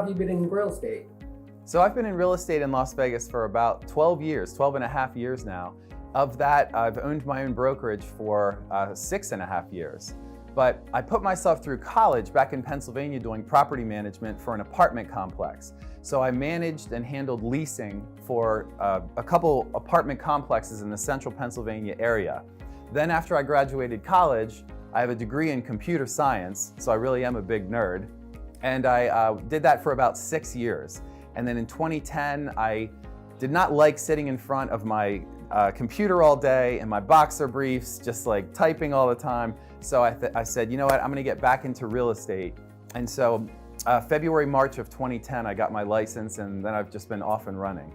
have you been in real estate? So I've been in real estate in Las Vegas for about 12 years, 12 and a half years now. Of that, I've owned my own brokerage for 6.5 years. But I put myself through college back in Pennsylvania doing property management for an apartment complex. So I managed and handled leasing for a couple apartment complexes in the central Pennsylvania area. Then after I graduated college, I have a degree in computer science, so I really am a big nerd. And I did that for about 6 years. And then in 2010, I did not like sitting in front of my computer all day in my boxer briefs, just like typing all the time. So I said, you know what, I'm gonna get back into real estate. And so February, March of 2010, I got my license, and then I've just been off and running.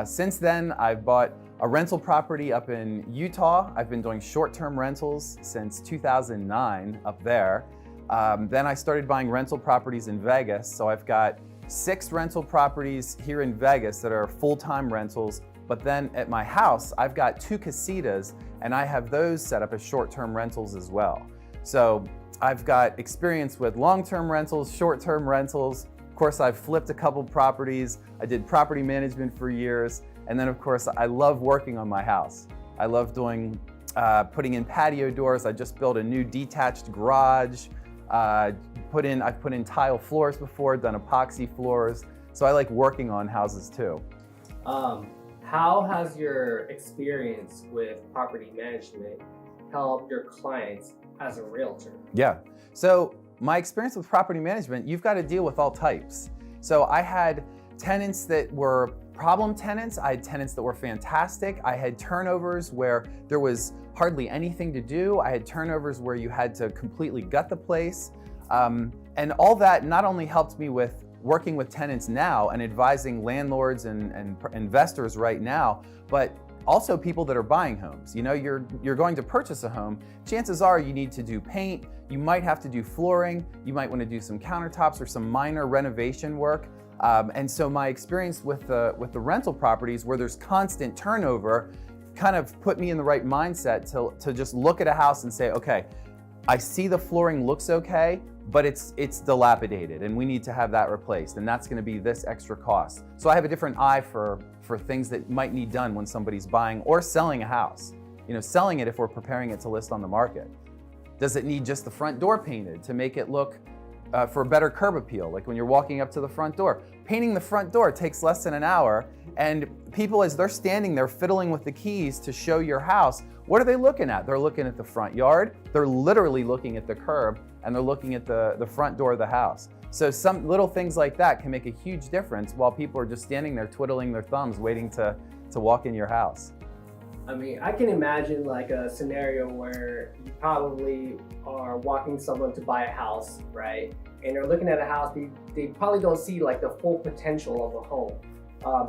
Since then, I've bought a rental property up in Utah. I've been doing short-term rentals since 2009 up there. Then I started buying rental properties in Vegas. So I've got 6 rental properties here in Vegas that are full-time rentals. But then at my house, I've got 2 casitas, and I have those set up as short-term rentals as well. So I've got experience with long-term rentals, short-term rentals. Of course, I've flipped a couple properties. I did property management for years. And then of course, I love working on my house. I love doing, putting in patio doors. I just built a new detached garage. I've put in tile floors before, done epoxy floors. So I like working on houses too. How has your experience with property management helped your clients as a realtor? Yeah, so my experience with property management, you've got to deal with all types. So I had tenants that were problem tenants. I had tenants that were fantastic. I had turnovers where there was hardly anything to do. I had turnovers where you had to completely gut the place. And all that not only helped me with working with tenants now and advising landlords and investors right now, but also people that are buying homes. You know, you're going to purchase a home. Chances are you need to do paint. You might have to do flooring. You might want to do some countertops or some minor renovation work. And so my experience with the rental properties where there's constant turnover kind of put me in the right mindset to just look at a house and say, okay, I see the flooring looks okay, but it's dilapidated and we need to have that replaced, and that's going to be this extra cost. So I have a different eye for things that might need done when somebody's buying or selling a house. You know, selling it if we're preparing it to list on the market. Does it need just the front door painted to make it look for a better curb appeal, like when you're walking up to the front door? Painting the front door takes less than an hour, and people, as they're standing there fiddling with the keys to show your house, what are they looking at? They're looking at the front yard, they're literally looking at the curb, and they're looking at the front door of the house. So some little things like that can make a huge difference while people are just standing there twiddling their thumbs waiting to walk in your house. I mean, I can imagine like a scenario where you probably are walking someone to buy a house, right? And they're looking at a house, they probably don't see like the full potential of a home.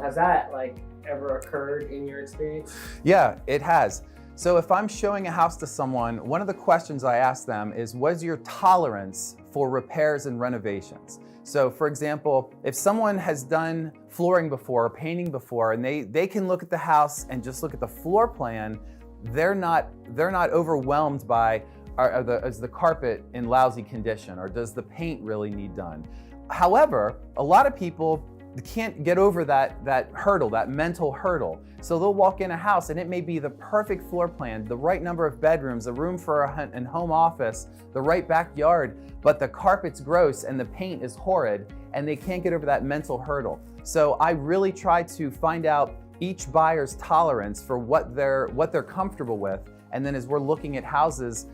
Has that like ever occurred in your experience? Yeah, it has. So if I'm showing a house to someone, one of the questions I ask them is, what's your tolerance for repairs and renovations? So for example, if someone has done flooring before, or painting before, and they can look at the house and just look at the floor plan, they're not overwhelmed by, is the carpet in lousy condition, or does the paint really need done? However, a lot of people can't get over that hurdle, that mental hurdle. So they'll walk in a house and it may be the perfect floor plan, the right number of bedrooms, a room for a home office, the right backyard, but the carpet's gross and the paint is horrid, and they can't get over that mental hurdle. So I really try to find out each buyer's tolerance for what they're comfortable with. And then as we're looking at houses,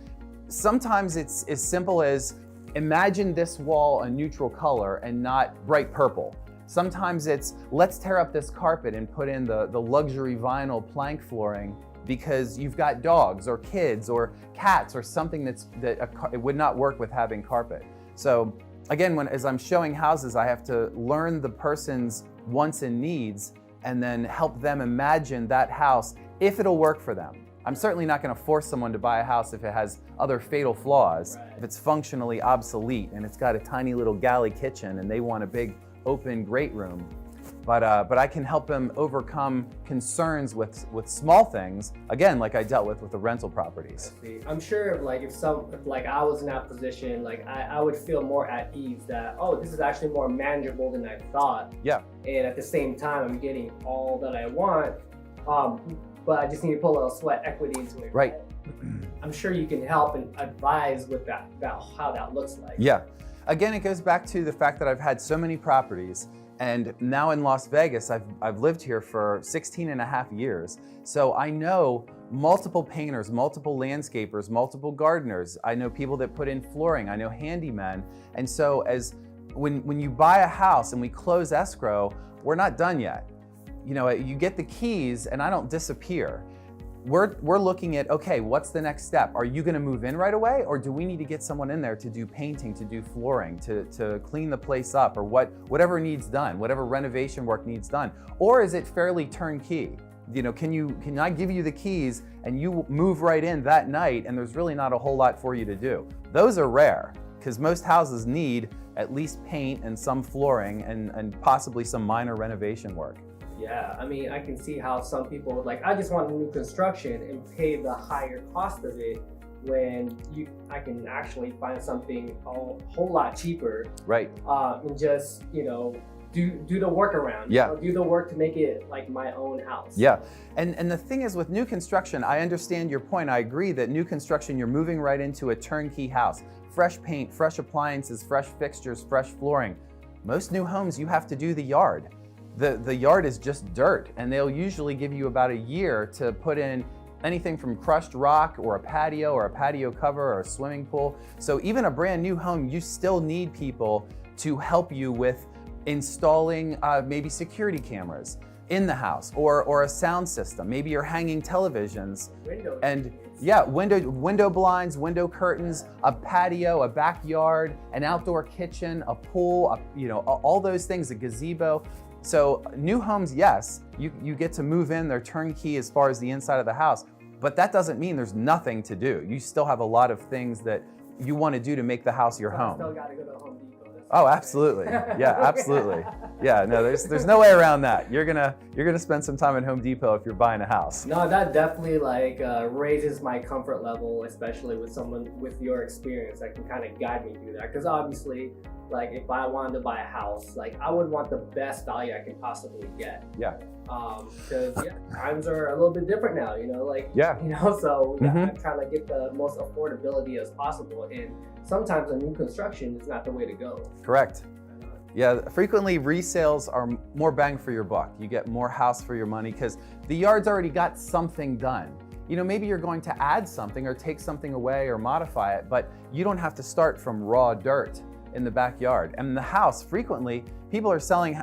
sometimes it's as simple as, imagine this wall a neutral color and not bright purple. Sometimes it's, let's tear up this carpet and put in the luxury vinyl plank flooring because you've got dogs or kids or cats or something it would not work with having carpet. So again, as I'm showing houses, I have to learn the person's wants and needs and then help them imagine that house if it'll work for them. I'm certainly not going to force someone to buy a house if it has other fatal flaws, right. If it's functionally obsolete and it's got a tiny little galley kitchen and they want a big open great room, But I can help them overcome concerns with small things, again, like I dealt with the rental properties. I'm sure if like I was in that position, like I would feel more at ease that, oh, this is actually more manageable than I thought. Yeah. And at the same time, I'm getting all that I want, but I just need to put a little sweat equity into it. Right. I'm sure you can help and advise with that, about how that looks like. Yeah. Again, it goes back to the fact that I've had so many properties, and now in Las Vegas, I've lived here for 16 and a half years. So I know multiple painters, multiple landscapers, multiple gardeners. I know people that put in flooring. I know handymen. And so when you buy a house and we close escrow, we're not done yet. You know, you get the keys and I don't disappear. We're looking at, okay, what's the next step? Are you gonna move in right away? Or do we need to get someone in there to do painting, to do flooring, to clean the place up, or whatever needs done, whatever renovation work needs done? Or is it fairly turnkey? You know, can I give you the keys and you move right in that night and there's really not a whole lot for you to do? Those are rare, because most houses need at least paint and some flooring and possibly some minor renovation work. Yeah, I mean, I can see how some people would like, I just want a new construction and pay the higher cost of it when I can actually find something a whole lot cheaper. Right. And just, you know, do the workaround. Yeah. You know, do the work to make it like my own house. Yeah. And the thing is with new construction, I understand your point. I agree that new construction, you're moving right into a turnkey house. Fresh paint, fresh appliances, fresh fixtures, fresh flooring. Most new homes, you have to do the yard. The yard is just dirt, and they'll usually give you about a year to put in anything from crushed rock or a patio cover or a swimming pool. So even a brand new home, you still need people to help you with installing maybe security cameras in the house or a sound system. Maybe you're hanging televisions and yeah, window blinds, window curtains, a patio, a backyard, an outdoor kitchen, a pool, you know, all those things, a gazebo. So new homes, yes, you get to move in, they're turnkey as far as the inside of the house, but that doesn't mean there's nothing to do. You still have a lot of things that you want to do to make the house your home. Still gotta go to Home Depot. Oh, absolutely. Yeah, absolutely. Yeah, no, there's no way around that. You're gonna spend some time at Home Depot if you're buying a house. No, that definitely like raises my comfort level, especially with someone with your experience that can kind of guide me through that. Because obviously, like if I wanted to buy a house, like I would want the best value I can possibly get. Yeah. Because times are a little bit different now, you know, like, yeah. you know, so I'm trying to get the most affordability as possible. And sometimes a new construction is not the way to go. Correct. Yeah, frequently resales are more bang for your buck. You get more house for your money because the yard's already got something done. You know, maybe you're going to add something or take something away or modify it, but you don't have to start from raw dirt in the backyard. And the house, frequently, people are selling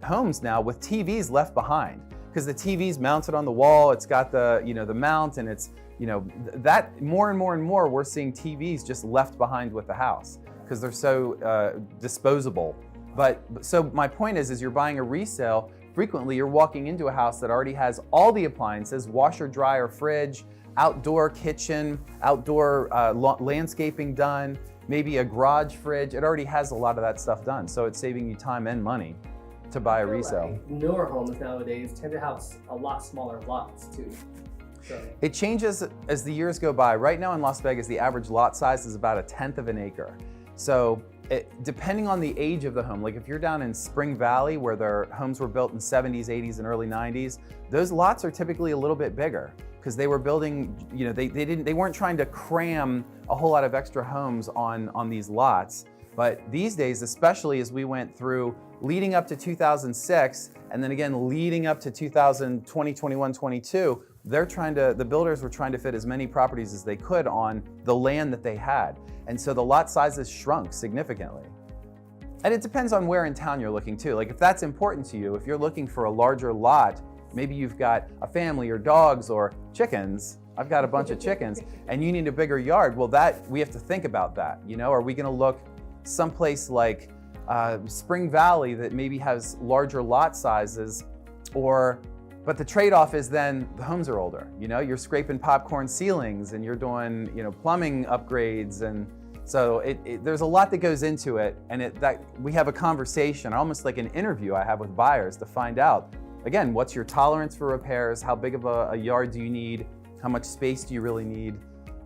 homes now with TVs left behind because the TV's mounted on the wall. It's got the, you know, the mount, and it's, you know, that more and more we're seeing TVs just left behind with the house because they're so disposable. But so my point is you're buying a resale, frequently you're walking into a house that already has all the appliances, washer, dryer, fridge, outdoor kitchen, outdoor landscaping done, maybe a garage fridge. It already has a lot of that stuff done. So it's saving you time and money to buy a resale. Like newer homes nowadays tend to have a lot smaller lots too. So. It changes as the years go by. Right now in Las Vegas, the average lot size is about 1/10 of an acre. So depending on the age of the home, like if you're down in Spring Valley where their homes were built in 70s, 80s, and early 90s, those lots are typically a little bit bigger because they were building, you know, they weren't trying to cram a whole lot of extra homes on these lots. But these days, especially as we went through leading up to 2006 and then again leading up to 2020, 21, 22, the builders were trying to fit as many properties as they could on the land that they had. And so the lot sizes shrunk significantly. And it depends on where in town you're looking too. Like if that's important to you, if you're looking for a larger lot, maybe you've got a family or dogs or chickens. I've got a bunch of chickens and you need a bigger yard. Well, we have to think about that. You know, are we gonna look someplace like Spring Valley that maybe has larger lot sizes, but the trade-off is then the homes are older. You know, you're scraping popcorn ceilings and you're doing, you know, plumbing upgrades, and So there's a lot that goes into it, and that we have a conversation, almost like an interview I have with buyers to find out, again, what's your tolerance for repairs? How big of a yard do you need? How much space do you really need?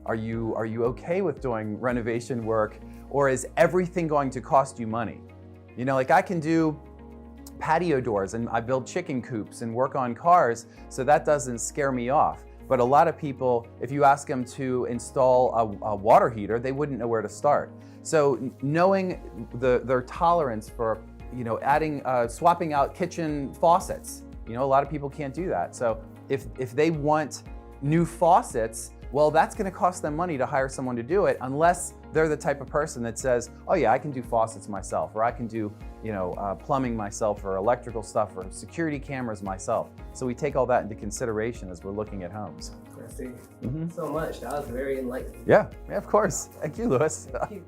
Are you okay with doing renovation work, or is everything going to cost you money? You know, like I can do patio doors and I build chicken coops and work on cars, so that doesn't scare me off. But a lot of people, if you ask them to install a water heater, they wouldn't know where to start. So knowing their tolerance for, you know, swapping out kitchen faucets, you know, a lot of people can't do that. So if they want new faucets, well, that's going to cost them money to hire someone to do it, unless they're the type of person that says, oh yeah, I can do faucets myself, or I can do, you know, plumbing myself, or electrical stuff, or security cameras myself. So we take all that into consideration as we're looking at homes. I see. So much. That was very enlightening. Yeah, of course. Thank you, Louis. Thank you.